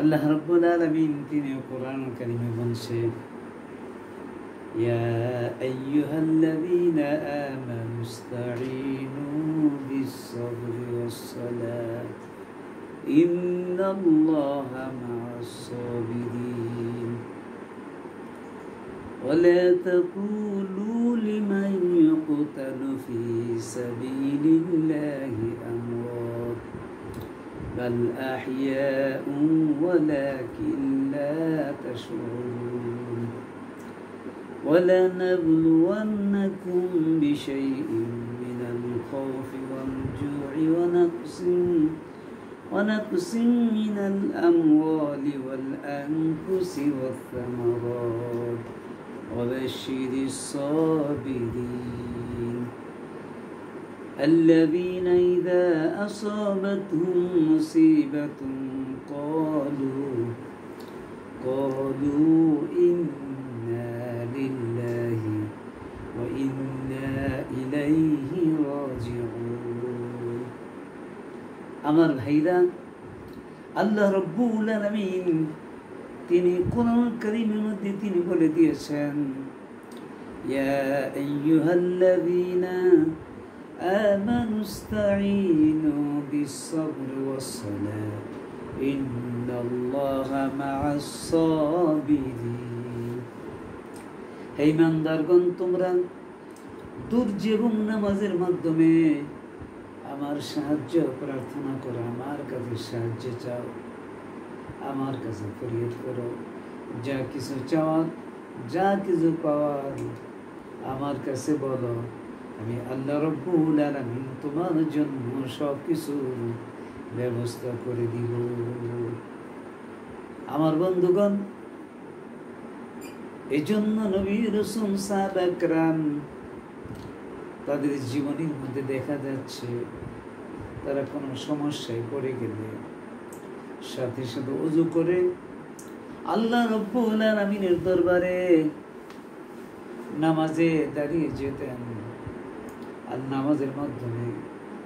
আল্লাহ রাব্বুল আলামিন তিনি কোরআন কারীমে বলছেন ইয়া আইয়ুহাল্লাযীনা আমানু ইসতাঈনু বিস-সাবরি ওয়াস-সালাহ ইন্নাল্লাহা মা'আস-সাবিরিন ولا تقولوا لمن يقتل في سبيل الله أموات بل أحياء ولكن لا تشعرون ولنبلونكم بشيء من الخوف والجوع ونقص من الأموال والأنفس والثمرات وبشر الصابرين الذين إذا أصابتهم مصيبة قالوا إنا لله وإنا إليه راجعون আমার ভাইরা আল্লাহ রাব্বুল আলামিন তিনি কোরআন কারীমের মধ্যে তিনি বলে দিয়েছেন ইয়া আইয়ুহাল্লাযীনা আমানু ইসতাঈনু বিস-সাবরি ওয়াস-সালাহ ইন্নাল্লাহা মা'আস-সাবিরিন। হে ইমানদারগণ, তোমরা ধৈর্য এবং নামাজের মাধ্যমে আমার সাহায্য প্রার্থনা করো, আমার কাছে সাহায্য চাও, আমার কাছে ফরিয়াদ করো। যা কিছু চাওয়ার, যা কিছু পাওয়ার আমার কাছে বলো, আমি আল্লাহ রাব্বুল আলামিন তোমার জন্য সব কিছুর ব্যবস্থা করে দিব। আমার বন্ধুগণ, এই জন্য নবী রাসূল সাহাবা کرام তাদের জীবনের মধ্যে দেখা যাচ্ছে তারা কোনো সমস্যায় পড়ে গেলে সাথে সাথে ওযু করে আল্লাহ রাব্বুল আলামিনের দরবারে নামাজে দাঁড়িয়ে যেতেন, আর নামাজের মাধ্যমে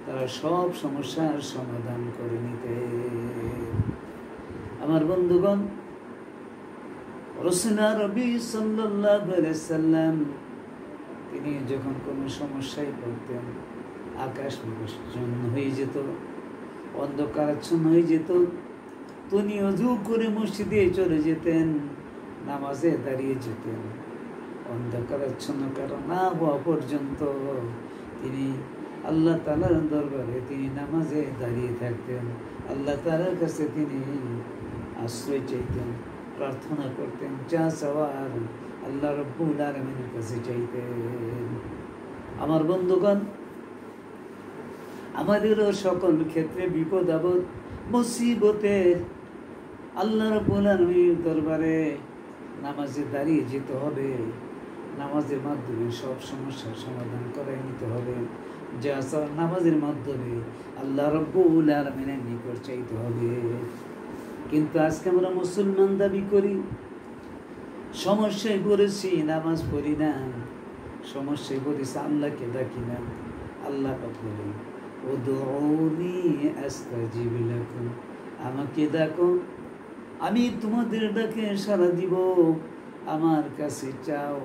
তারা সব সমস্যার সমাধান করে নিতেন। আমার বন্ধুগণ, রাসূলুল্লাহ নবী সাল্লাল্লাহু আলাইহি সাল্লাম তিনি যখন কোনো সমস্যায় পড়তেন, আকাশ মেঘাচ্ছন্ন হয়ে যেত, অন্ধকারাচ্ছন্ন হয়ে যেত, তিনি ওযু করে মসজিদে চলে যেতেন, নামাজে দাঁড়িয়ে যেতেন। অন্ধকারাচ্ছন্ন কারণ না হওয়া পর্যন্ত তিনি আল্লাহ তাআলার দরবারে তিনি নামাজে দাঁড়িয়ে থাকতেন। আল্লাহ তাআলার কাছে তিনি আশ্রয় চাইতেন, প্রার্থনা করতেন, যা চাওয়ার আল্লাহ রাব্বুল আলামিনের কাছে চাইতেন। আমার বন্ধুগণ, আমাদেরও সকল ক্ষেত্রে বিপদ আপদ মুসিবতে আল্লাহ রাব্বুল আলামিনের দরবারে নামাজে দাঁড়িয়ে যেতে হবে। নামাজের মাধ্যমে সব সমস্যার সমাধান করাই নিতে হবে। যা নামাজের মাধ্যমে আল্লাহ রাব্বুল আলামিনের নিকট চাইতে হবে। কিন্তু আজকে আমরা মুসলমান দাবি করি, সমস্যায় পড়েছি, নামাজ পড়ি না, সমস্যায় পড়েছি, আল্লাহকে ডাকি না। আল্লাহ পাক বলেন উদউনি আস্তাজিব লাকুম, আমাকে ডাকো, আমি তোমাদের ডাকে সাড়া দিব। আমার কাছে চাও,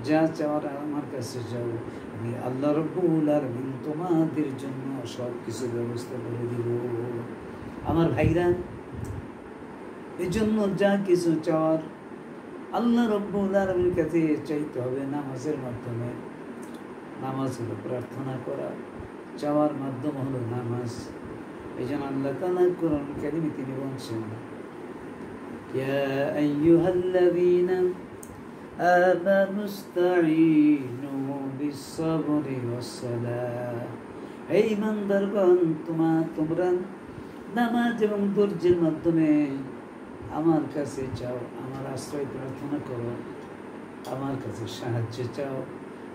যা চাওয়ার আমার কাছে চাও, আমি আল্লাহ রাব্বুল আলামিন তোমাদের জন্য সব কিছু ব্যবস্থা করে দিব। আমার ভাইরা, এই জন্য যা কিছু চাওয়ার আল্লাহ রাব্বুল আলামিনের কাছে চাইতে হবে নামাজের মাধ্যমে। নামাজ হলো প্রার্থনা করা, চাওয়ার মাধ্যম হলো নামাজ। এই জন্য আল্লাহ তাআলা কোরআন কারীমে তিনি বলছেন ইয়া আইয়ুহাল্লাযীনা আমানু ইসতাঈনু বিস-সাবরি ওয়াস-সালাহ, হে ইমানদারগণ, তোমরা নামাজ এবং ধৈর্যের মাধ্যমে আমার কাছে চাও, আমার আশ্রয় প্রার্থনা করো, আমার কাছে সাহায্য চাও।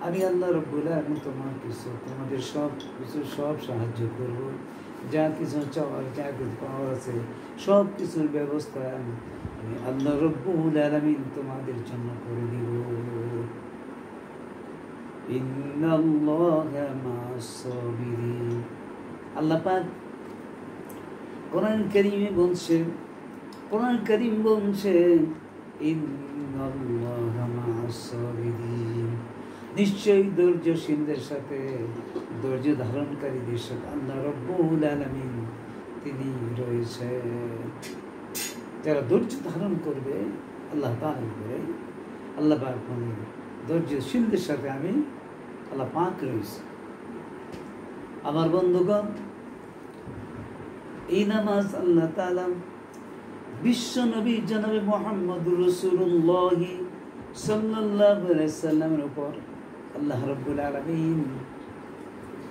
আমি আল্লাহ রাব্বুল আলামিন তোমাদের সব সাহায্য করব। যা কিছু চাওয়ার, যা কিছু পাওয়ার আছে, সব কিছুর ব্যবস্থা আমি আল্লাহ রাব্বুল আলামিন তোমাদের জন্য করে দিব। ইন্নাল্লাহা মা'আস-সাবিরিন। আল্লাহ পাক কোরআন কারীমে বলছেন কোরআন কারীম বলছে ইন্নাল্লাহা মা'আস সাবিরিন, নিশ্চয়ই ধৈর্যশীলদের সাথে, ধৈর্য ধারণকারীদের সাথে আল্লাহ রাব্বুল আলামিন তিনি রয়েছে। যারা ধৈর্য ধারণ করবে আল্লাহ তাআলা করে, আল্লাহ পাক মানে ধৈর্যশীলদের সাথে আমি আল্লাহ পাক রয়েছে। আমার বন্ধুগণ, এই নামাজ আল্লাহ তাআলা বিশ্ব নবী জনাবে মুহাম্মদুর রাসূলুল্লাহ সাল্লাল্লাহু আলাইহি সাল্লামের উপর আল্লাহ রাব্বুল আলামিন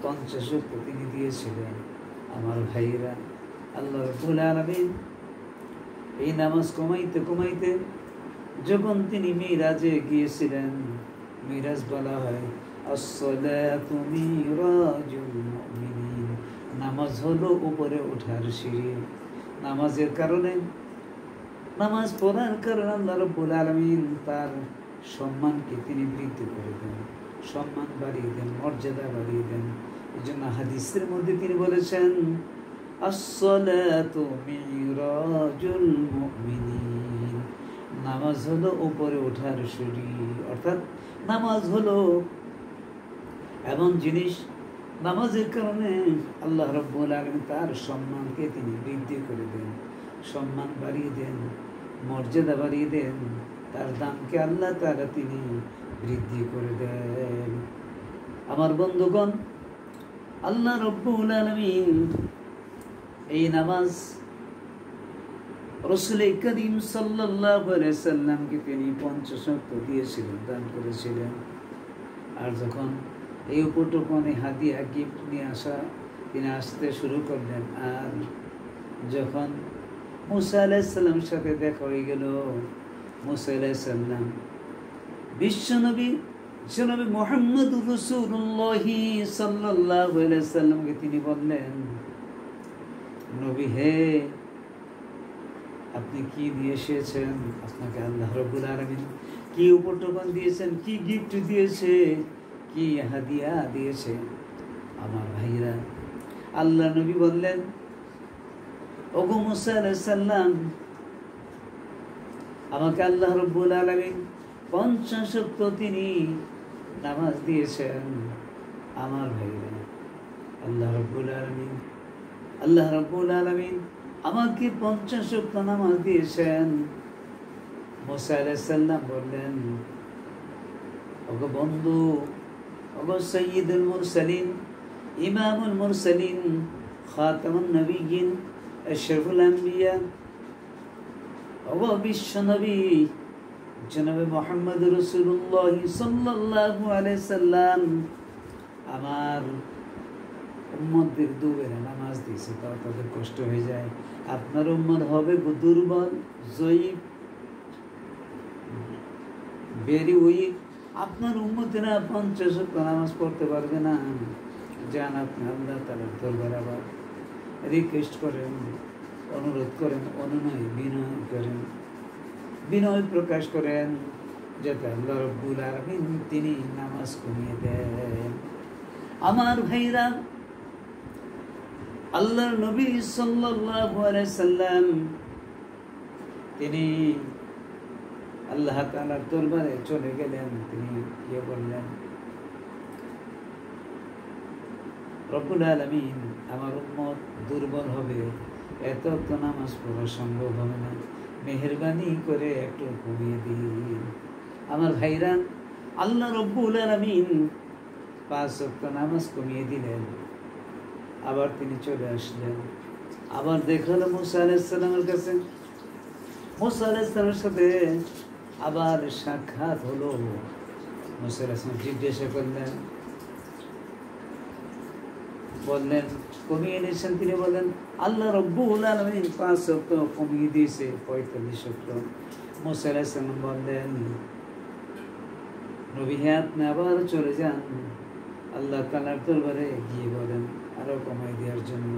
50 ওয়াক্ত তিনি দিয়েছিলেন। আমার ভাইরা, আল্লাহ রাব্বুল আলামিন এই নামাজ কমাইতে কমাইতে যখন তিনি মিরাজে গিয়েছিলেন, মিরাজ বলা হয় as-salatu mirajul mu'minin, নামাজ হলো উপরে ওঠার সিঁড়ি। নামাজের কারণে, নামাজ পড়ার কারণে আল্লাহ রাব্বুল আলামিন তার সম্মানকে তিনি বৃদ্ধি করে দেন, সম্মান বাড়িয়ে দেন, মর্যাদা বাড়িয়ে দেন। এই জন্য হাদিসের মধ্যে তিনি বলেছেন as-salatu mirajul mu'minin, নামাজ হলো উপরে ওঠার সিঁড়ি। অর্থাৎ নামাজ হলো এমন জিনিস, নামাজের কারণে আল্লাহ রাব্বুল আলামিন তার সম্মানকে তিনি বৃদ্ধি করে দেন, সম্মান বাড়িয়ে দেন, মর্যাদা বাড়িয়ে দেন, তার দামকে আল্লাহ তাআলা তিনি বৃদ্ধি করে দেন। আমার বন্ধুগণ, আল্লাহ রাব্বুল আলামিন এই নামাজ রাসূল করিম সাল্লাল্লাহু আলাইহি সাল্লামকে তিনি 50 ওয়াক্ত দিয়েছিলেন, দান করেছিলেন। আর যখন এই উপটকনে হাদিয়া গিফট নিয়ে আসা, তিনি আসতে শুরু করলেন। আর যখন মুসা আলাইহিস সালামের সাথে দেখা হয়ে গেল, মুসা আলাইহিস সালাম বিশ্বনবী জনাবে মুহাম্মদুর রাসূলুল্লাহ সাল্লাল্লাহু আলাইহি সাল্লামকে তিনি বললেন, নবী হে, আপনি কি দিয়ে এসেছেন? আপনাকে আল্লাহ রাব্বুল আলামিন কি উপটকন দিয়েছেন, কি গিফট দিয়েছে, কি হাদিয়া দিয়েছে? আমার ভাইরা, আল্লাহ নবী বললেন, ওগো মুসা আলাইহিস সালাম, আমাকে আল্লাহ রাব্বুল আলামিন 50 ওয়াক্ত তিনি নামাজ দিয়েছেন। আমার ভাইরা, আল্লাহ রাব্বুল আলামিন আমাকে 50 ওয়াক্ত নামাজ দিয়েছেন। মুসা আলাইহিস সালাম বললেন, ওগো বন্ধু, ওগো সাইয়্যিদুল মুরসালিন, ইমামুল মুরসালিন, খাতামুন নবিয়্যিন, আশরাফুল আম্বিয়া, ওগো বিশ্ব নবী জনাবে মুহাম্মদুর রাসূলুল্লাহ সাল্লাল্লাহু আলাইহি সাল্লাম আমার উম্মতদের দুবেলা নামাজ দিয়েছে, তাও তাদের কষ্ট হয়ে যায়। আপনার উম্মত হবে দুর্বল, জয়ীফ, ভেরি উইক। আপনার উম্মতেরা 50 ওয়াক্ত নামাজ পড়তে পারবে না। যান আপনি আল্লাহ তাআলার দরবারে আবার রিকোয়েস্ট করেন, অনুরোধ করেন, অনুনয় বিনয় করেন, বিনয় প্রকাশ করেন, যাতে আল্লাহ রাব্বুল আলামিন তিনি নামাজ কমিয়ে দেন। আমার ভাইরা, আল্লাহর নবী সাল্লাল্লাহু আলাইহি সাল্লাম তিনি আল্লাহ তাআলার দরবারে চলে গেলেন। তিনি কি বললেন, রব্বুল আলামিন, আমার উম্মত দুর্বল হবে, এত তো নামাজ পড়া সম্ভব হবে না, মেহেরবানি করে একটু কমিয়ে দিন। আমার ভাইরা, আল্লাহ রব্বুল আলামিন 5 ওয়াক্ত নামাজ কমিয়ে দিলেন। আবার তিনি চলে আসলেন, আবার দেখা হলো মুসা আলাইহিস সালামের কাছে। মুসা আলাইহিস সালামের সাথে আবার সাক্ষাৎ হলো। মুসা আলাইহিস সালাম জিজ্ঞাসা করলেন, বললেন কমিয়ে নিয়েছেন? তিনি বলেন, আল্লাহ রাব্বুল আলামিন 5 ওয়াক্ত কমিয়ে দিয়েছে, 45 ওয়াক্ত। মুসা আলাইহিস সালাম বললেন, নবী হে, আপনি আবার চলে যান, আল্লাহ তাআলার দরবারে গিয়ে বলেন আরো কমাই দেওয়ার জন্য।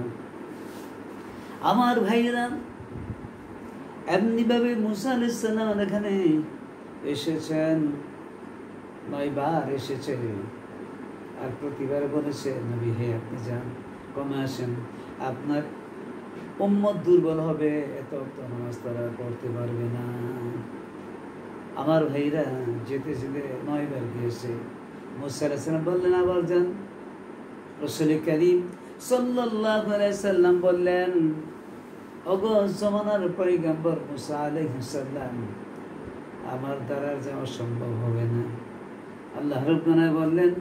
আমার ভাইরা, এমনিভাবে মুসা আলাইহিস সালাম এখানে এসেছেন, 9 বার এসেছে। আর প্রতিবার বলেছে, নবী হে, আপনি যান, কমে আসেন, আপনার উম্মত দুর্বল হবে, এত নামাজ তারা পড়তে পারবে না। আমার ভাইরা যেতে যেতে 9 বার গিয়েছে। মুসা আলাইহিস সালাম বললেন আবার যান। রাসূল করিম সাল্লাল্লাহু আলাইহি সাল্লাম বললেন, ওগো জমানার পয়গম্বর মুসা আলাইহিস সালাম, আমার দ্বারা যাওয়া সম্ভব হবে না। আল্লাহ রাব্বুল আলামিন বললেন,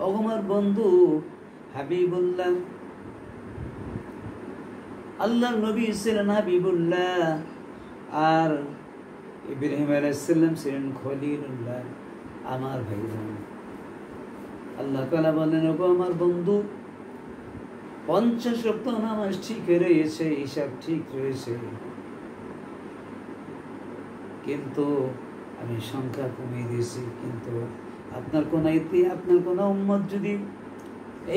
ওগো আমার বন্ধু হাবিবুল্লাহ, আল্লাহর নবী ছিলেন হাবিবুল্লাহ, আর ইব্রাহিম আলাইহিস সালাম ছিলেন খলিলুল্লাহ। আমার ভাইজান, আল্লাহ তাআলা বলেন, ওগো আমার বন্ধু, 50 ওয়াক্ত নামাজ ঠিক রয়েছে, হিসাব ঠিক রয়েছে, কিন্তু আমি সংখ্যা কমিয়ে দিয়েছি। কিন্তু আপনার কোন উম্মত যদি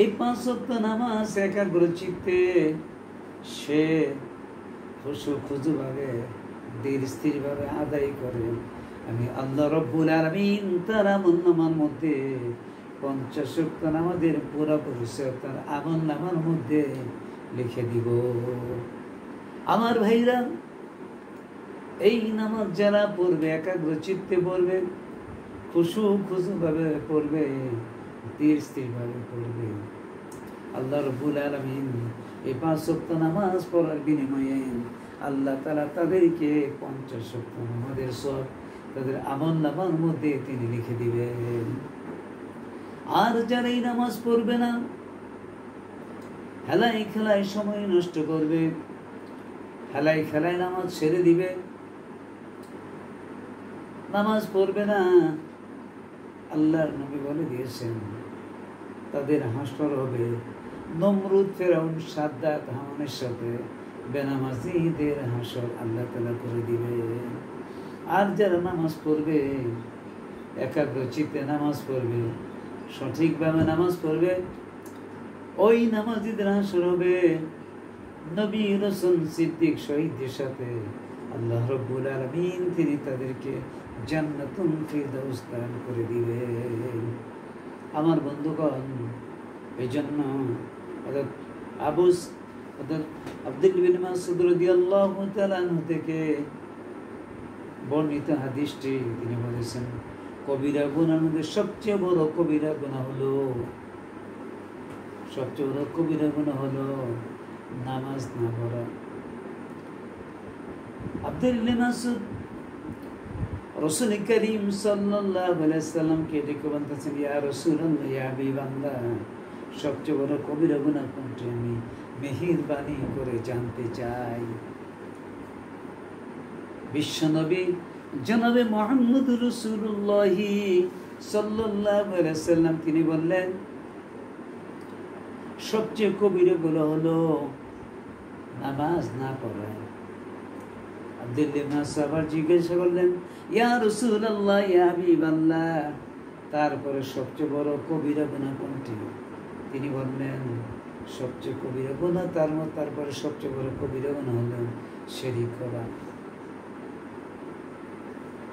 এই 5 ওয়াক্ত নামাজ একাগ্র চিত্তে সে খুশুভাবে ধীর স্থিরভাবে আদায় করে, আমি আল্লাহ রব্বুল আলামিন তার আমলনামার মধ্যে 50 ওয়াক্ত নামাজের পুরা পরিচয় তার আমলনামার মধ্যে লিখে দিব। আমার ভাইরা, এই নামাজ যারা পড়বে, একাগ্র চিত্তে পড়বে, খুশুভাবে পড়বে, ধীর স্থিরভাবে পড়বে, আল্লাহ রব্বুল আলামিন এই 5 ওয়াক্ত নামাজ পড়ার বিনিময়ে আল্লাহ তাআলা তাদেরকে 50 ওয়াক্ত নামাজের সওয়াব তাদের আমলনামার মধ্যে তিনি লিখে দিবেন। আর যারা এই নামাজ পড়বে না, হেলায় খেলায় সময় নষ্ট করবে, হেলায় খেলায় নামাজ ছেড়ে দিবে, নামাজ পড়বে না, আল্লাহর নবী বলে দিয়েছেন তাদের হাসর হবে নমরুদ, ফেরাউন, সাদ্দাত, হামানের সাথে বেনামাজিদের হাসর আল্লাহ তাআলা করে দিবে। আর যারা নামাজ পড়বে, একাগ্র চিত্তে নামাজ পড়বে, সঠিকভাবে নামাজ পড়বে, ওই নামাজিদের হাসর হবে নবী, রাসূল, সিদ্দিক, শহীদদের সাথে। আল্লাহ রাব্বুল আলামিন তিনি তাদেরকে জান্নাতুল ফিরদাউস দান করে দিবেন। আমার বন্ধুগণ, এই জন্য আব্দুল বিন মাসউদ রাদিয়াল্লাহু তাআলা আনহু থেকে বর্ণিত হাদিসটি তিনি বলেছেন, কবিরা গুনার মধ্যে সবচেয়ে বড় কবিরা গুনাহ হলো নামাজ না পড়া। আব্দুল বিন মাসউদ রাসূল করিম সাল্লাল্লাহু আলাইহি সাল্লামকে ডেকে বলতেছেন, ইয়া রাসূলুল্লাহ, ইয়া হাবিবাল্লাহ, সবচেয়ে বড় কবিরা গুনাহ কোনটি? আমি মেহেরবানি করে জানতে চাই। বিশ্বনবী জনাবে মুহাম্মদুর রাসূলুল্লাহ সাল্লাল্লাহু আলাইহি সাল্লাম তিনি বললেন, সবচেয়ে কবিরা গুনাহ হলো নামাজ না পড়া। আব্দুল বিন মাসউদ আবার জিজ্ঞাসা করলেন, ইয়া রাসূলুল্লাহ, ইয়া হাবিবাল্লাহ, তারপরে সবচেয়ে বড় কবিরা গুনাহ কোনটি? তিনি বললেন, সবচেয়ে কবিরা গুনাহ, তারপরে সবচেয়ে বড় কবিরা গুনাহ হলো শিরক করা।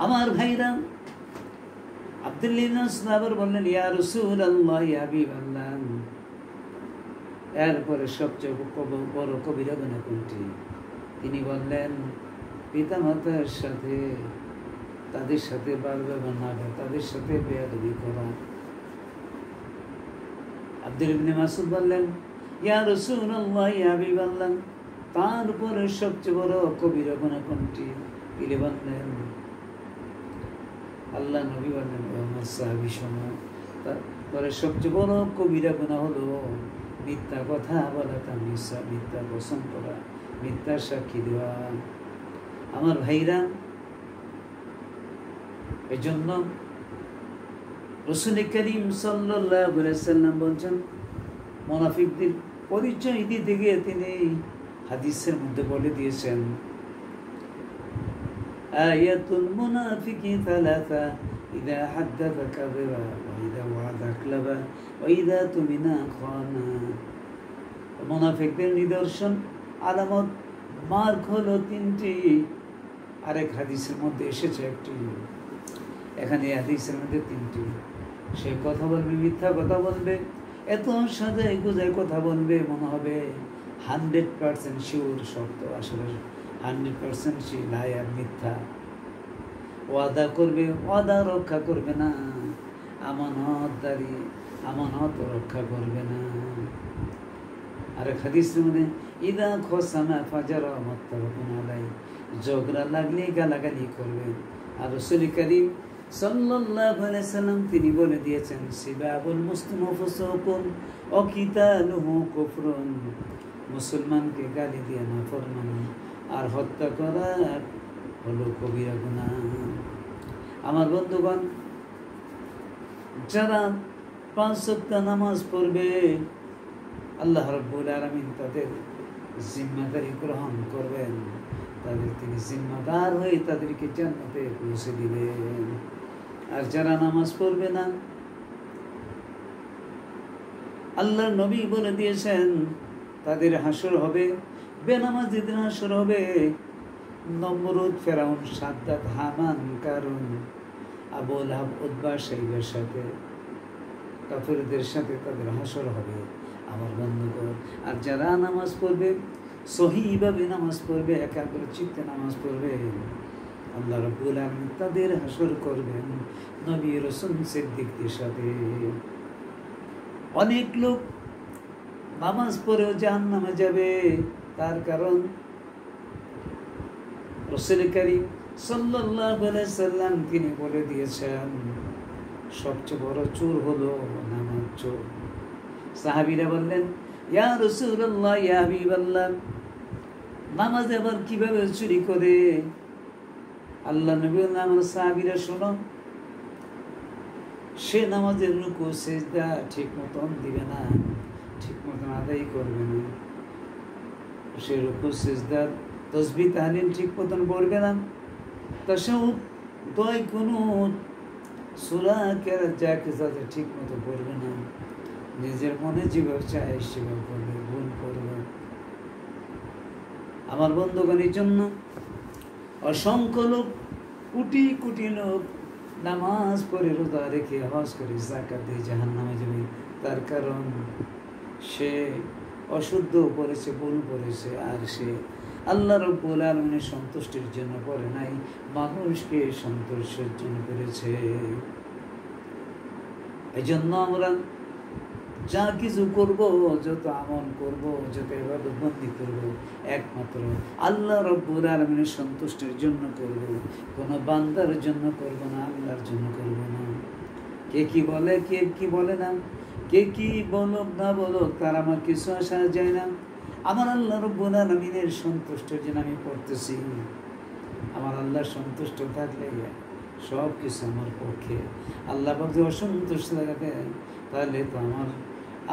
আমার ভাইরা, আব্দুল বিন মাসউদ আবার বললেন, ইয়া রাসূলুল্লাহ, ইয়া হাবিবাল্লাহ, এরপরে সবচেয়ে বড় কবিরা গুনাহ কোনটি? তিনি বললেন, পিতামাতার সাথে তাদের সাথে বারবার না করা, তাদের সাথে বেয়াদবি করা। আব্দুল ইবনে মাসউদ বললেন, ইয়া রাসূলুল্লাহ, ইয়া হাবিবাল্লাহ, তারপরে সবচেয়ে বড় কবিরা গুনাহ কোনটি? তিনি বললেন, আল্লাহ নবী বললেন, ও আমার সাহাবী শোনো, তারপরে সবচেয়ে বড় কবিরা গুনাহ হলো মিথ্যা কথা বলা, মিথ্যা কসম করা, মিথ্যা সাক্ষী দেওয়া। আমার ভাইরা, এই জন্য রাসূল করিম সাল্লাল্লাহু আলাইহি সাল্লাম বলেন, মুনাফিকদের পরিচয় দিতে গিয়ে তিনি হাদিসের মধ্যে বলে দিয়েছেন, আয়াতুল মুনাফিকি সালাসা, ইযা হাদাসা কাযাবা, ওয়া ইযা ওয়া'আদা আখলাফা, ওয়া ইযা তুমিনা খানা। মুনাফিকদের নিদর্শন, আলামত, মার্ক হলো 3টি। আরেক হাদিসের মধ্যে এসেছে একটি, এখানে হাদিসের মধ্যে 3টি। সে কথা বলবে, মিথ্যা কথা বলবে, এত সাজায় গুজায় কথা বলবে, মনে হবে 100% শিওর সত্য, আসলে 100% সে লায়ার, মিথ্যা। ওয়াদা করবে, ওয়াদা রক্ষা করবে না, আমানতদারি, আমানত রক্ষা করবে না। আর হাদিস মানে ইদা খসামা ফাজারা মাত্তারাকুন আলাই, ঝগড়া লাগলে গালাগালি করবে। আর রাসূল করিম সাল্লাল্লাহু আলাইহি ওয়াসাল্লাম তিনি বলে দিয়েছেন, সিবাবুল মুসলিমু ফুসুকুন ওয়া কিতালুহু কুফরুন, মুসলমানকে গালি দিয়ে নাফরমানি আর হত্যা করা হলো কবিরা গুনাহ। আমার বন্ধুগণ, যারা 5 ওয়াক্ত নামাজ পড়বে, আল্লাহ রাব্বুল আলামিন তাদের জিম্মাদারি গ্রহণ করবেন, তাদের তিনি জিম্মাদার হয়ে তাদেরকে জান্নাতে পৌঁছে দিবেন। আর যারা নামাজ পড়বে না, আল্লাহর নবী বলে দিয়েছেন তাদের হাসর হবে, বেনামাজিদের হাসর হবে। নমরুদ, ফেরাউন, সাদ্দাত, হামান, কারুন, আবু লাহাব, উতবা, সাইবার সাথে, কাফিরদের সাথে তাদের হাসর হবে আমার বন্ধুগণ। আর যারা নামাজ পড়বে, সহিভাবে নামাজ পড়বে, একাগ্র চিত্তে নামাজ পড়বে, আল্লাহ রাব্বুল আলামিন তাদের হাসর করবেন নবী, রাসূল, সিদ্দিকদের সাথে। অনেক লোক নামাজ পড়েও জাহান্নামে যাবে, তার কারণ রাসূল করিম সাল্লাল্লাহু আলাইহি সাল্লাম তিনি বলে দিয়েছেন, সবচেয়ে বড় চোর হলো নামাজ চোর। সাহাবীরা বললেন, ইয়া রাসূলুল্লাহ, ইয়া হাবিবাল্লাহ, নামাজ আবার কিভাবে চুরি করে? আল্লাহ নবী বললেন, আমার সাহাবীরা শোনো, সে নামাজের রুকু সিজদা ঠিক মতন দিবে না, ঠিক মতন আদায় করবে না, সে রুকু সিজদার তাসবিহ তাহলিল ঠিক মতন পড়বে না, তাশাহুদ, দোয়া, কুনুত, সূরা কেরাত যা কিছু আছে ঠিক মতো পড়বে না, নিজের মনে যেভাবে চায় সেভাবে করবে, ভুল করবে। আমার বন্ধুগণ, এই জন্য অসংখ্য লোক, কোটি কোটি লোক নামাজ পড়ে, রোজা রেখে, হজ করে, যাকাত দিয়ে জাহান্নামে যাবে। তার কারণ সে অশুদ্ধ করেছে, ভুল করেছে, আর সে আল্লাহ রাব্বুল আলামিনের সন্তুষ্টির জন্য করে নাই, মানুষকে সন্তোষের জন্য করেছে। এই জন্য আমরা যা কিছু করব, যত আমল করব, যত ইবাদত বন্দি করব, একমাত্র আল্লাহ রাব্বুল আলামিনের সন্তুষ্টির জন্য করব, কোনো বান্দার জন্য করব না, আল্লাহর জন্য করব না। কে কি বলে, কে কি বলে না, কে কি বলুক না বলুক, তার আমার কিছু আসা যায় না। আমার আল্লাহ রাব্বুল আলামিনের সন্তুষ্টির জন্য আমি পড়তেছি। আমার আল্লাহ সন্তুষ্ট থাকলে সব কিছু আমার পক্ষে। আল্লাহ পাক যদি অসন্তুষ্ট থাকে, তাহলে তো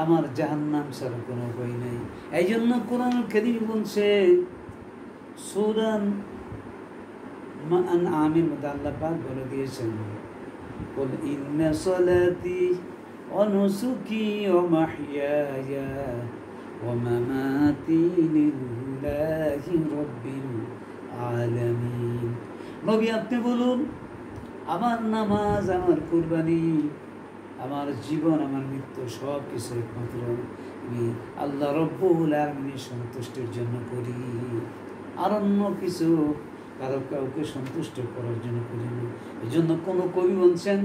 আমার জাহান্নাম ছাড়া কোনো উপায় নেই। এই জন্য কোরআন কারীম বলছে, সূরা আনআমের মধ্যে আল্লাহ পাক বলে দিয়েছেন, কুল ইন্না সালাতি ওয়া নুসুকি ওয়া মাহইয়ায়া ওয়া মামাতি লিল্লাহি রাব্বিল আলামিন। নবী, আপনি বলুন, আমার নামাজ, আমার কুরবানি, আমার জীবন, আমার মৃত্যু সব কিছু একমাত্র আমি আল্লাহ রাব্বুল আলামিনের সন্তুষ্টির জন্য করি। আর অন্য কিছু কাউকে সন্তুষ্ট করার জন্য করি না। এই জন্য কোনো কবি বলছেন,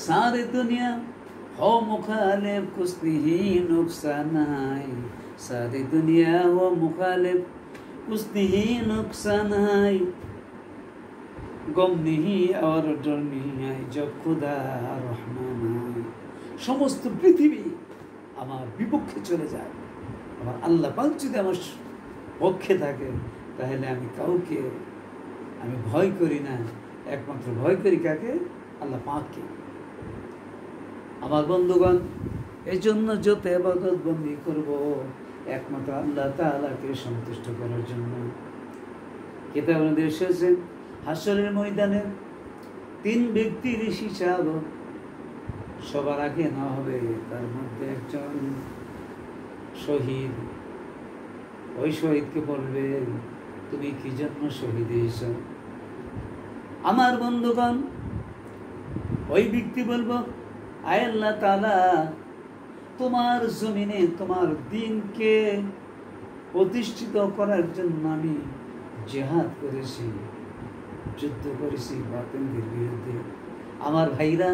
সারে দুনিয়া হো মুখালিফ কুছ নেহি নুকসান হায়, সারে দুনিয়া হো মুখালিফ কুছ নেহি নুকসান হায়, গম নেহি আর ডর নেহি হায়, জব খুদা রহমান হায়। সমস্ত পৃথিবী আমার বিপক্ষে চলে যায়, আমার আল্লাহ পাক যদি আমার পক্ষে থাকে, তাহলে আমি কাউকে আমি ভয় করি না, একমাত্র ভয় করি কাকে? আল্লাহ পাককে। আমার বন্ধুগণ, এই জন্য যত ইবাদত বন্দি করব, একমাত্র আল্লাহ তাআলাকে সন্তুষ্ট করার জন্য। কিতাবে মধ্যে এসেছে, হাসরের ময়দানে 3 ব্যক্তির হিসাব সবার আগে না হবে, তার মধ্যে একজন শহীদ। ওই শহীদকে বলবে, তুমি কি জন্য শহীদ হয়েছ? আমার বন্ধুগণ, ওই ব্যক্তি বলবো, আয় আল্লাহ তাআলা, তোমার জমিনে তোমার দিনকে প্রতিষ্ঠিত করার জন্য আমি জিহাদ করেছি, যুদ্ধ করেছি বাতিলদের বিরুদ্ধে। আমার ভাইরা,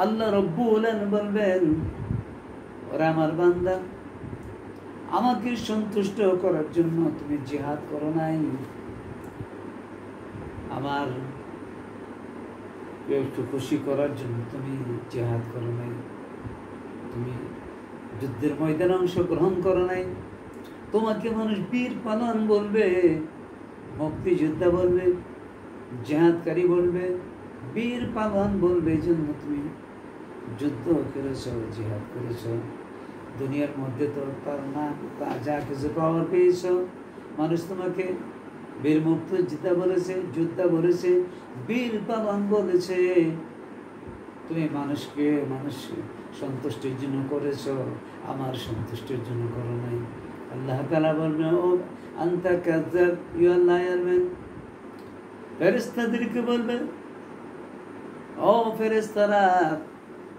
আল্লাহ রব্বুল আলামিন বলবেন, ওরা আমার বান্দা, আমাকে সন্তুষ্ট করার জন্য তুমি জিহাদ করো নাই, আমার একটু খুশি করার জন্য তুমি জিহাদ করো নাই, তুমি যুদ্ধের ময়দানে অংশগ্রহণ করো নাই। তোমাকে মানুষ বীর পালন বলবে, মুক্তিযোদ্ধা বলবে, জিহাদকারী বলবে, বীর পালন বলবে। এই জন্য তুমি যুদ্ধ করেছ, জিহাদ করেছ। দুনিয়ার মধ্যে তো তার নাম যা কিছু পাওয়ার পেয়েছ, মানুষ তোমাকে বীর মুক্তিযোদ্ধা বলেছে, যোদ্ধা বলেছে, বীর পালন বলেছে। তুমি মানুষ সন্তুষ্টির জন্য করেছ, আমার সন্তুষ্টির জন্য করো নাই। আল্লাহ তাআলা বলবেন, ও আনতা কাযাব, ইউ আর লায়ার ম্যান। ফেরেশতাদেরকে বলবে, ও ফেরেশতারা,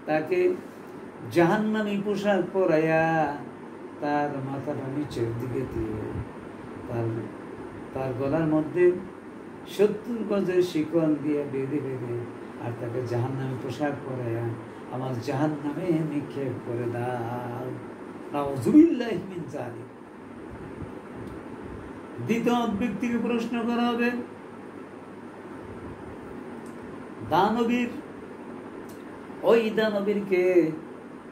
তাকে জাহান্নামী পোশাক পরাইয়া তার মাথাটা নিচের দিকে দিয়ে তার গলার মধ্যে 70 গজের শিকল দিয়ে বেঁধে বেঁধে আর তাকে জাহান্নামী পোশাক পরাইয়া আমার জাহান্নামে নিক্ষেপ করে দাও। নাউযুবিল্লাহি মিন যালিক। দ্বিতীয় ব্যক্তিকে প্রশ্ন করা হবে, দানবীর, ওই দানবীরকে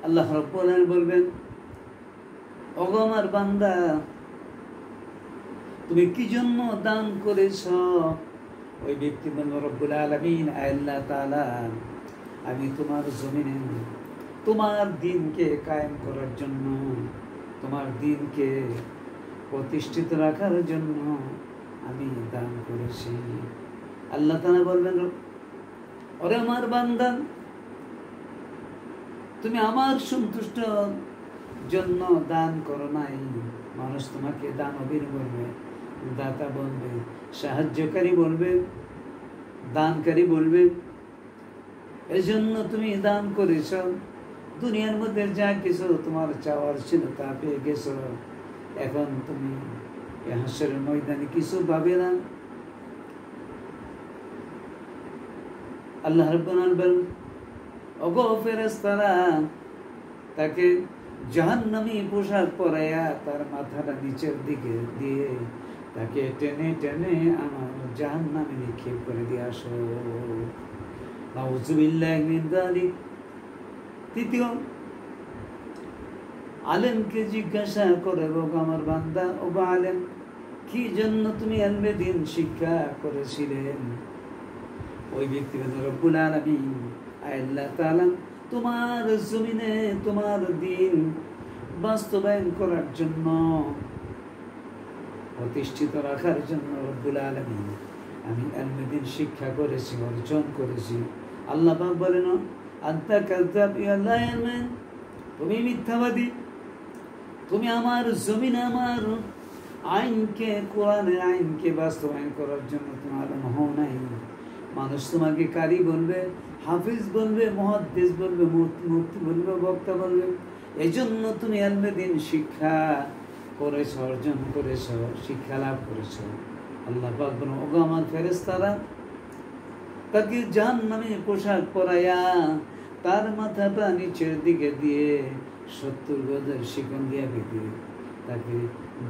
আল্লাহ রাব্বুল আলামিন বলবেন, ওগো আমার বান্দা, তুমি কি জন্য দান করেছ? ওই ব্যক্তি বলল, রব্বুল আলামিন, আল্লাহ তাআলা, আমি তোমার জমিনে তোমার দিনকে কায়েম করার জন্য, তোমার দিনকে প্রতিষ্ঠিত রাখার জন্য আমি দান করেছি। আল্লাহ তাআলা বলবেন, ওরে আমার বান্দা, তুমি আমার সন্তুষ্ট জন্য দান করো নাই। মানুষ তোমাকে দানবীর বলবে, দাতা বলবে, সাহায্যকারী বলবে, দানকারী বলবে। এজন্য তুমি দান করেছ। দুনিয়ার মধ্যে যা কিছু তোমার চাওয়ার ছিল তা পেয়ে গেছ। এখন তুমি হাসরের ময়দানে কিছু পাবে না। আল্লাহ রাব্বুল আলামিন বলেন, ওগো ফেরেশতারা, তাকে জাহান্নামী পোশাক পরাইয়া তার মাথাটা নিচের দিকে দিয়ে তাকে টেনে টেনে আমার জাহান্নামে নিক্ষেপ করে দিয়ে আসো। নাউযুবিল্লাহি মিন যালিক। তৃতীয়, আলেমকে জিজ্ঞাসা করে, ওগো আমার বান্দা, ওগো আলেম, কি জন্য তুমি ইলমে দ্বীন শিক্ষা করেছিলেন? ওই ব্যক্তি বলেন, রব্বুল আলামিন, আল্লাহ তাআলা তোমার জমিনে তোমার দিন বাস্তবায়ন করার জন্য, প্রতিষ্ঠিত রাখার জন্য রব্বুল আলামিন আমি ইলমে দ্বীন শিক্ষা করেছি, অর্জন করেছি। আল্লাহ পাক বলেন, আনতা কাযাব, ইয়া লায়ার ম্যান, তুমি মিথ্যাবাদী। তুমি আমার জমিনে আমার আইনকে, কোরআনের আইনকে বাস্তবায়ন করার জন্য তোমার হও নাই। মানুষ তোমাকে কারি বলবে, হাফিজ বলবে, মুহাদ্দিস বলবে, মুফতি বলবে, বক্তা বলবে। এই জন্য তুমি ইলমে দ্বীন শিক্ষা করেছ, অর্জন করেছ, শিক্ষা লাভ করেছ। আল্লাহ পাক বলেন, ওগো আমার ফেরেশতারা, তাকে জাহান্নামে পোশাক পরাইয়া তার মাথাটা নিচের দিকে দিয়ে 70 গজের শিকল দিয়ে বেঁধে তাকে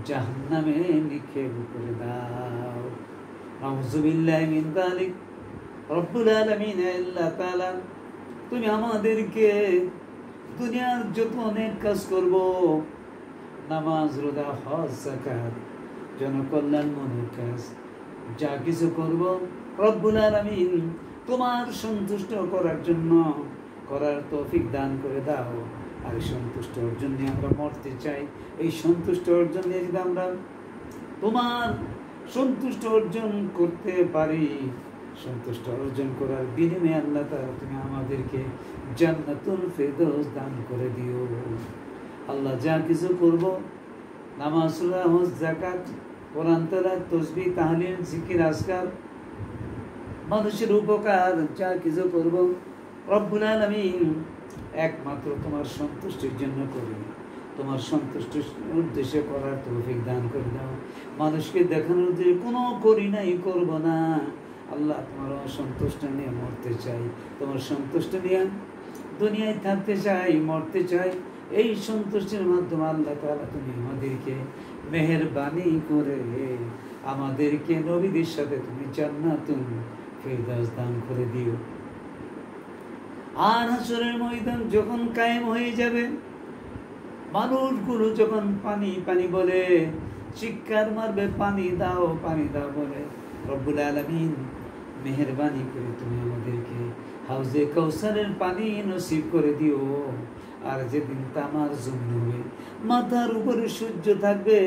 জাহান্নামে নিক্ষেপ করে দাও। নাউযুবিল্লাহি মিন যালিক। রব্বুল আলামিন, আল্লাহ তাআলা, তুমি আমাদেরকে দুনিয়ার যত অনেক কাজ করব, নামাজ, রোজা, হজ, যাকাত, জনকল্যাণমূলক কাজ যা কিছু করব, রব্বুল আলামিন তোমার সন্তুষ্ট করার জন্য করার তৌফিক দান করে দাও। আর সন্তুষ্ট অর্জন নিয়ে আমরা মরতে চাই। এই সন্তুষ্ট অর্জন নিয়ে যদি আমরা তোমার সন্তুষ্ট অর্জন করতে পারি, সন্তুষ্ট অর্জন করার বিনিময়ে আল্লাহ তাআলা তুমি আমাদেরকে জান্নাতুল ফেরদৌস দান করে দিও। আল্লাহ যা কিছু করব, নামাজ, রোজা, হজ, যাকাত, কোরআন তেলাওয়াত, তাসবিহ, তাহলিল, জিকির, আজকার, মানুষের উপকার যা কিছু করব, রব্বুল আলামিন একমাত্র তোমার সন্তুষ্টির জন্য করি। তোমার সন্তুষ্টির উদ্দেশ্যে করার তৌফিক দান করে দাও। মানুষকে দেখানোর উদ্দেশ্যে কোনো করি নাই, করব না। আল্লাহ, তোমার সন্তুষ্ট নিয়ে মরতে চাই, তোমার সন্তুষ্ট নিয়ে দুনিয়ায় থাকতে চাই, মরতে চাই। এই সন্তুষ্টির মাধ্যমে আল্লাহ তাআলা তুমি আমাদেরকে মেহেরবানি করে আমাদেরকে নবীদের সাথে তুমি জান্নাতুল ফেরদাউস দান করে দিও। আর হাসরের ময়দান যখন কায়েম হয়ে যাবে, মানুষগুলো যখন পানি পানি বলে চিৎকার মারবে, পানি দাও পানি দাও বলে, রব্বুল আলামিন মেহেরবানি করে তুমি আমাদেরকে হাউজে কাউসারের পানি নসিব করে দিও। আর যেদিন তামার জমিন হবে, মাথার উপরে সূর্য থাকবে,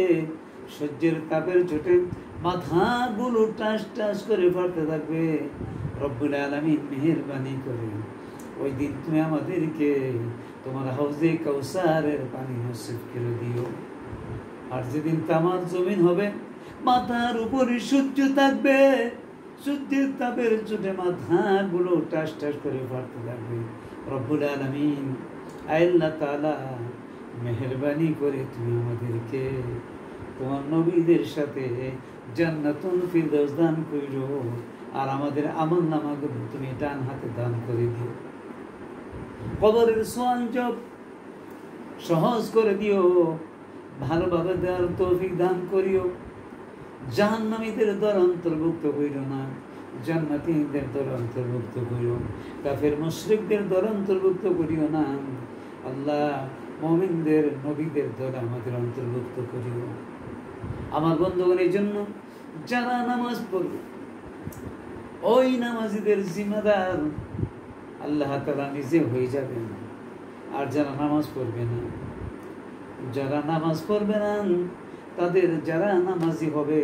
সূর্যের তাপের চোটে মাথাগুলো টাস টাস করে ফাটতে থাকবে, রব্বুল আলামিন মেহেরবানি করে ওই দিন তুমি আমাদেরকে তোমার হাউজে কাউসারের পানি নসিব করে দিও। আর যেদিন তামার জমিন হবে, মাথার উপরে সূর্য থাকবে, সূর্যের তাপের চোটে মাথাগুলো টাস টাস করে ফাটতে থাকবে, রব্বুল আলামিন আল্লাহ তাআলা মেহেরবানি করে তুমি আমাদেরকে তোমার নবীদের সাথে জান্নাতুল ফিরদাউস দান কইরো। আর আমাদের আমলনামাগুলো তুমি ডান হাতে দান করে দিও। কবরের সওয়াল জবাব সহজ করে দিও, ভালোভাবে দেওয়ার তৌফিক দান করিও। জাহান্নামীদের দল অন্তর্ভুক্ত কইরো না, জান্নাতীদের দল অন্তর্ভুক্ত করিও। কাফের মুশরিকদের দল অন্তর্ভুক্ত করিও না। আল্লাহ, মুমিনদের নবীদের দল আমাদের অন্তর্ভুক্ত করিও। আমার বন্ধুগণের জন্য যারা নামাজ পড়বে, ওই নামাজিদের জিম্মাদার আল্লাহ তাআলা নিজে হয়ে যাবেন। আর যারা নামাজ পড়বে না, যারা নামাজ পড়বে না, তাদের যারা নামাজি হবে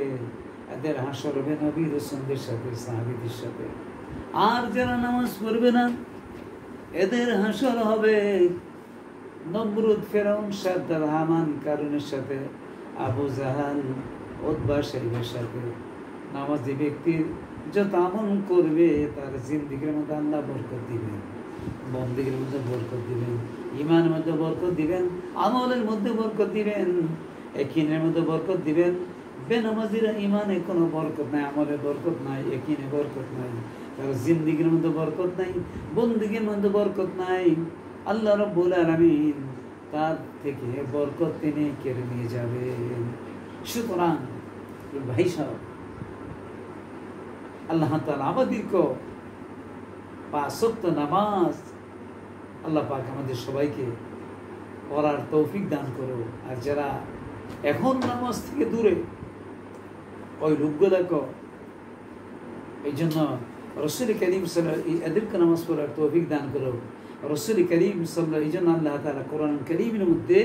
এদের হাসর হবে নবী রাসূলদের সাথে, সাহাবীদের সাথে। আর যারা নামাজ পড়বে না, এদের হাসর হবে নমরুদ, ফেরাউন, সাদ্দাত, হামান, কারুনের সাথে, আবু জাহাল, উতবা, শাইবার সাথে। নামাজি ব্যক্তির যত আমল করবে তার জিন্দেগির মধ্যে আল্লাহ বরকত দিবেন, বন্দেগীর মধ্যে বরকত দিবেন, ঈমানের মধ্যে বরকত দিবেন, আমলের মধ্যে বরকত দিবেন, ইয়াকিনের মধ্যে বরকত দিবেন। বেনামাজিরা ঈমানে কোনো বরকত নাই, আমলে বরকত নাই, ইয়াকিনে বরকত নাই, তার জিন্দেগির মধ্যে বরকত নাই, বন্দেগীর মধ্যে বরকত নাই। আল্লাহ রাব্বুল আলামিন তার থেকে বরকত তিনি কেড়ে নিয়ে যাবেন। সুতরাং ভাই সাহেব, আল্লাহ তাআলা আমাদেরকে পাঁচ ওয়াক্ত নামাজ আল্লাহ পাক আমাদের সবাইকে পড়ার তৌফিক দান করো। আর যারা এখন নামাজ থেকে দূরে, ওই লোকগুলোকে এই জন্য রাসূল কারীম সাল্লাল্লাহু আলাইহি এদেরকে নামাজ পড়ার তৌফিক দান করো। রাসূল কারীম সাল্লাল্লাহু এই জন্য আল্লাহ তাআলা কোরআন কারীমের মধ্যে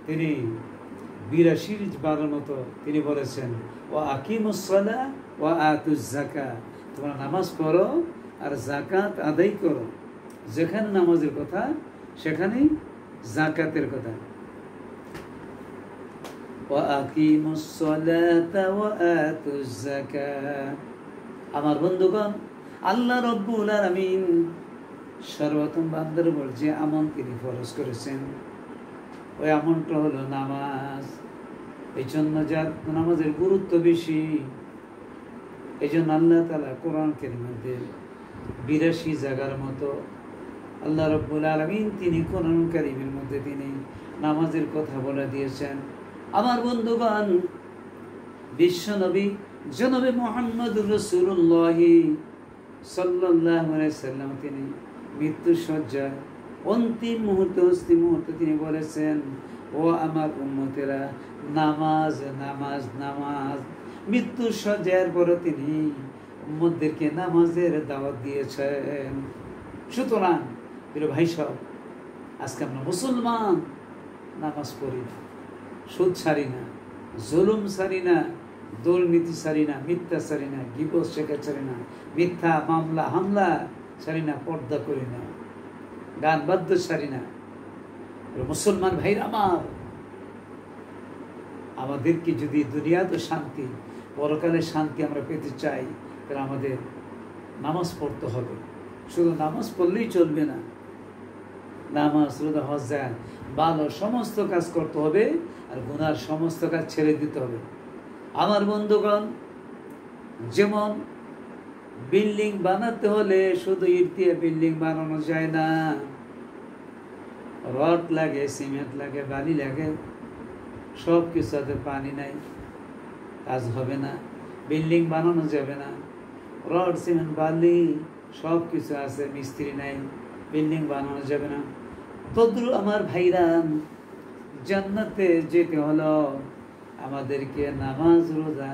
তিনি ৮২ বারের মতো তিনি বলেছেন, ওয়া আকিমুস সালাহ ওয়া আতুজ যাকাত, তোমরা নামাজ পড়ো আর যাকাত আদায় করো। যেখানে নামাজের কথা সেখানেই যাকাতের কথা। ওয়া আকিমুস সালাতা ওয়া আতুজ যাকাত। আমার বন্ধুগণ, আল্লাহ রাব্বুল আলামিন সর্বপ্রথম বান্দার উপর যে আমল তিনি ফরজ করেছেন, ওই আমলটা হলো নামাজ। এই জন্য যার নামাজের গুরুত্ব বেশি, এই জন্য আল্লাহ তাআলা কোরআন কারীমের মধ্যে ৮২ জায়গার মতো আল্লাহ রাব্বুল আলামিন তিনি কোরআন কারীমের মধ্যে তিনি নামাজের কথা বলে দিয়েছেন। আমার বন্ধুগণ, বিশ্ব নবী জনাবে মুহাম্মদুর রাসূলুল্লাহ সাল্লাল্লাহু আলাইহি সাল্লাম তিনি মৃত্যুর শয্যায় অন্তিম মুহূর্তে তিনি বলেছেন, ও আমার উম্মতেরা, নামাজ নামাজ নামাজ। মৃত্যুর শয্যার পরে তিনি উম্মতদেরকে নামাজের দাওয়াত দিয়েছেন। সুতরাং প্রিয় ভাই সব, আজকে আমরা মুসলমান, নামাজ পড়ি না, সুদ ছাড়ি না, জুলুম ছাড়ি না, দুর্নীতি ছাড়ি না, মিথ্যা ছাড়ি না, গীবত শেখা ছাড়ি না, মিথ্যা মামলা হামলা ছাড়ি না, পর্দা করি না, গান বাদ্য ছাড়ি না। মুসলমান ভাইরা আমার, আমাদেরকে যদি দুনিয়াতে শান্তি, পরকালে শান্তি আমরা পেতে চাই, তাহলে আমাদের নামাজ পড়তে হবে। শুধু নামাজ পড়লেই চলবে না, নামাজ রোজা হজ যাকাত ভালো সমস্ত কাজ করতে হবে, আর গুনার সমস্ত কাজ ছেড়ে দিতে হবে। আমার বন্ধুগণ, যেমন বিল্ডিং বানাতে হলে শুধু ইট দিয়ে বিল্ডিং বানানো যায় না, রড লাগে, সিমেন্ট লাগে, বালি লাগে, সব কিছুতে পানি নাই, কাজ হবে না, বিল্ডিং বানানো যাবে না। রড সিমেন্ট বালি সব কিছু আছে, মিস্ত্রি নাই, বিল্ডিং বানানো যাবে না। তদ্রু আমার ভাইরা, জান্নাতে যেতে হলো আমাদেরকে নামাজ রোজা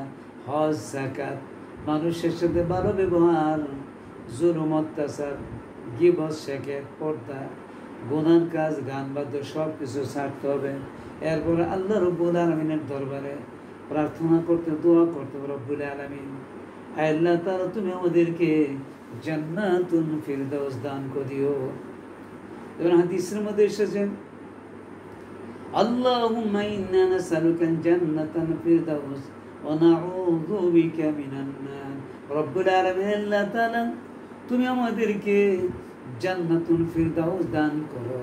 হজ যাকাত, মানুষের সাথে ভালো ব্যবহার, জুলুম অত্যাচার, গীবত শেখের পর্দা, গুনার কাজ, গান বাদ্য সব কিছু ছাড়তে হবে। এরপরে আল্লাহ রব্বুল আলামিনের দরবারে প্রার্থনা করতে, দোয়া করতে, রব্বুল আলামিন আল্লাহ তাআলা তুমি আমাদেরকে জান্নাতুল ফিরদাউস দান করিও। এবং হাদিসের মধ্যে এসেছে, আল্লাহুম্মা ইন্না নাসআলুকা জান্নাতাল ফিরদাউস ওয়া নাউযু বিকা মিনান নার। রব্বুল আলামিন আল্লাহ তাআলা তুমি আমাদেরকে জান্নাতুল ফিরদাউস দান করো,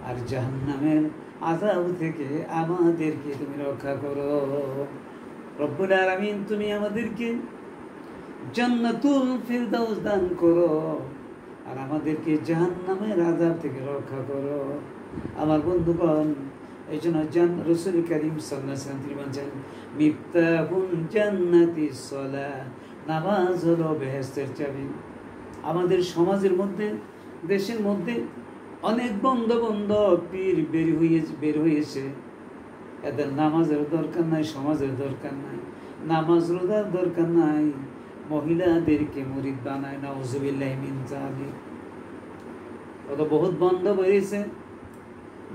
আর জাহান্নামের আযাব থেকে আমাদেরকে তুমি রক্ষা করো। রব্বুল আলামিন তুমি আমাদেরকে জান্নাতুল ফিরদাউস দান করো, আর আমাদেরকে জাহান্নামের আযাব থেকে রক্ষা করো। আমার বন্ধুগণ, এই জন্য রাসূল কারীম সাল্লাল্লাহু আলাইহি ওয়াসাল্লাম তিনি বলেন, মিফতাহুল জান্নাতিস সালাহ, নামাজ হলো বেহেশতের চাবি। আমাদের সমাজের মধ্যে, দেশের মধ্যে অনেক বন্ধ বন্ধ পীর বের হয়েছে। এদের নামাজের দরকার নাই, সমাজের দরকার নাই, নামাজ রোজার দরকার নাই, মহিলাদেরকে মুরিদ বানায়, নাউযুবিল্লাহি মিন যালিক। কত বহুত বন্ধ বেরিয়েছে,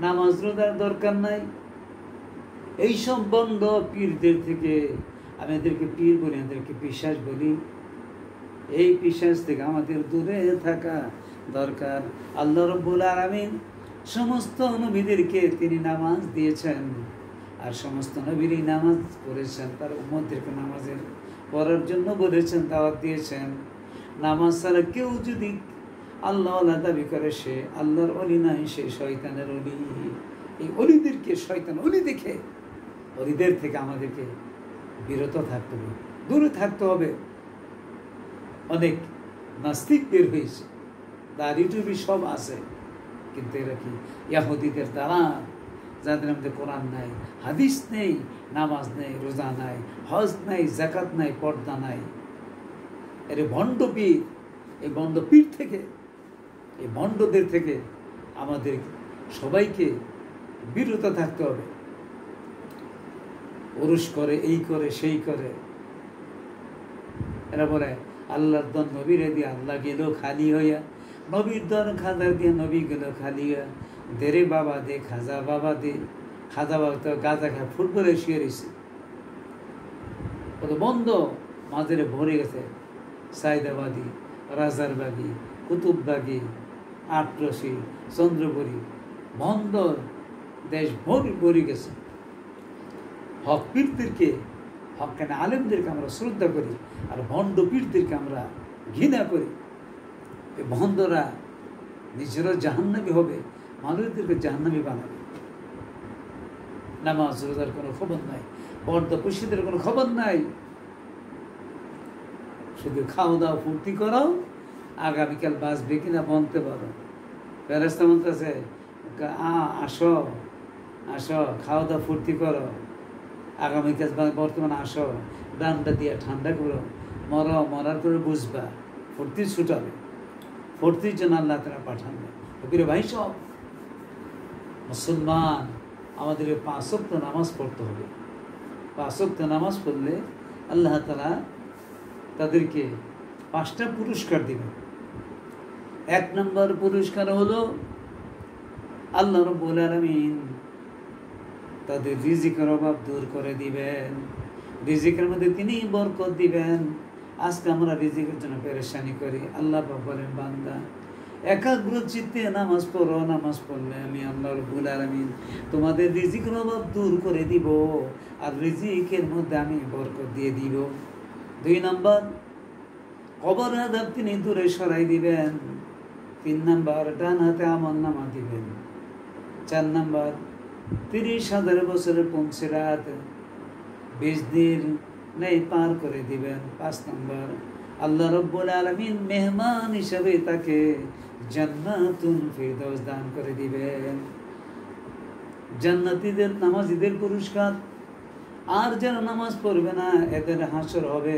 নামাজ রোজার দরকার নাই। এইসব বন্ধ পীরদের থেকে, আমি এদেরকে পীর বলি, এদেরকে পিশাচ বলি, এই পিশাচ থেকে আমাদের দূরে থাকা দরকার। আল্লাহ রাব্বুল আলামিন সমস্ত নবীদেরকে তিনি নামাজ দিয়েছেন, আর সমস্ত নবীরই নামাজ পড়েছেন, তার উম্মতদেরকে নামাজের পড়ার জন্য বলেছেন, দাওয়াত দিয়েছেন। নামাজ ছাড়া কেউ যদি আল্লাহ দাবি করে, সে আল্লাহর অলি নাই, সে শয়তানের অলি। এই অলিদেরকে শয়তান অলি দেখে, অলিদের থেকে আমাদেরকে বিরত থাকতে হবে, দূরে থাকতে হবে। অনেক নাস্তিক বের হয়েছে, দাড়ি টুপি সব আছে, কিন্তু এরা কি ইহুদিদের দ্বারা, যাদের মধ্যে কোরআন নাই, হাদিস নেই, নামাজ নেই, রোজা নাই, হজ নাই, যাকাত নাই, পর্দা নাই। এর ভণ্ড পীর, এই ভণ্ড পীর থেকে, এই ভণ্ডদের থেকে আমাদের সবাইকে বিরত থাকতে হবে। উরুস করে, এই করে, সেই করে। এরা বলে আল্লাহর দন নবীরে দিয়ে আল্লাহ গেল খালি হইয়া, নবীর দন খাজার দিয়ে নবী গেল খালি হইয়া। দেরে বাবা দে, খাজা বাবা দে। খাজা বাবা তো গাঁজা খায়, ফুটবলে শুয়ে রয়েছে, কত বন্ধ মাঝে ভরে গেছে। সাইদাবাদী, রাজারবাগী, কুতুববাগী, আটরসি, চন্দ্রপুরী, বন্ধ দেশ ভরে গেছে। হক পীরদেরকে, হক কেন আলেমদেরকে আমরা শ্রদ্ধা করি, আর ভণ্ড পীরদেরকে আমরা ঘৃণা করি। এই ভণ্ডরা নিজেরা জাহান্নামী হবে, মানুষদেরকে জাহান্নামী বানাবে। নামাজ রোজার কোনো খবর নাই, পর্দা পুরুষদের কোনো খবর নাই, শুধু খাও দাও, ফুর্তি করো, আগামীকাল বাঁচবে কিনা বলতে পারো। ফেরেশতা বলতেছে, আসো আসো, খাও দাও, ফুর্তি করো, আগামীকাল বর্তমানে আসো, ডান্ডা দিয়ে ঠান্ডা করো, মরো, মরার করে বুঝবা, ফুর্তি ছুটাবে, ফুর্তির জন্য আল্লাহ তাআলা পাঠাবে। প্রিয় ভাই সব, মুসলমান আমাদের 5 ওয়াক্ত নামাজ পড়তে হবে। 5 ওয়াক্ত নামাজ পড়লে আল্লাহ তাআলা তাদেরকে 5টা পুরস্কার দিবেন। 1 নম্বর পুরস্কার হলো আল্লাহ রাব্বুল আলামিন তাদের রিজিকের অভাব দূর করে দিবেন, রিজিকের মধ্যে তিনি বরকত দিবেন। আজকে আমরা রিজিকের জন্য পেরেশানি করি। আল্লাহ বলেন, বান্দা একাগ্র চিত্তে নামাজ পড়ো, নামাজ পড়লে আমি আল্লাহ রাব্বুল আলামিন তোমাদের রিজিকের অভাব দূর করে দিব, আর রিজিকের মধ্যে আমি বরকত দিয়ে দিব। 2 নম্বর, কবর আযাব তিনি দূরে সরাই দিবেন। 3 নম্বর, ডান হাতে আমলনামা দিবেন। 4 নাম্বার 30,000 বছরের পৌঁছে রাত 20 দিন নেই পার করে দিবেন। 5 নাম্বার আল্লাহ রব্বুল আলামিন মেহমান হিসেবে তাকে জান্নাতুল ফিরদাউস দান করে দিবেন। জান্নাতীদের নামাজীদের পুরস্কার। আর যারা নামাজ পড়বে না এদের হাসর হবে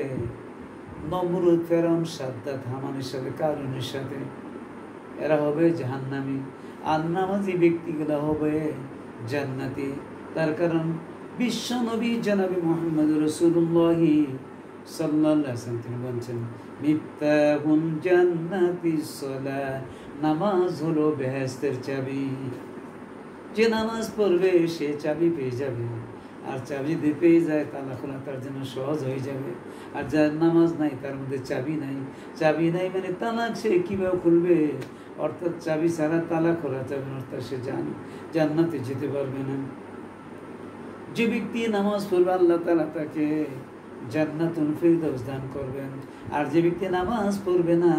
নমরুদ, ফেরাউন, সাদ্দাত, হামানের সাথে, কারুনের সাথে। এরা হবে জাহান্নামী। আর নামাজি ব্যক্তিগুলো হবে জান্নাতি। তার কারণ বিশ্ব নবী জনাবে মুহাম্মদ রাসূলুল্লাহ সাল্লাল্লাহু আলাইহি ওয়াসাল্লাম তিনি বলেছেন, মিফতাহুল জান্নাতিস সালাহ, নামাজ হলো বেহেশতের চাবি। যে নামাজ পড়বে সে চাবি পেয়ে যাবে। আর চাবি যদি পেয়ে যায় তালা খোলা তার জন্য সহজ হয়ে যাবে। আর যার নামাজ নাই তার মধ্যে চাবি নাই। চাবি নাই মানে তালা সে কীভাবে খুলবে? অর্থাৎ চাবি ছাড়া তালা খোলা যাবে না, অর্থাৎ সে জান্নাতে যেতে পারবে না। যে ব্যক্তি নামাজ পড়বে আল্লাহ তাআলা তাকে জান্নাতুল ফিরদাউস দান করবেন। আর যে ব্যক্তি নামাজ পড়বে না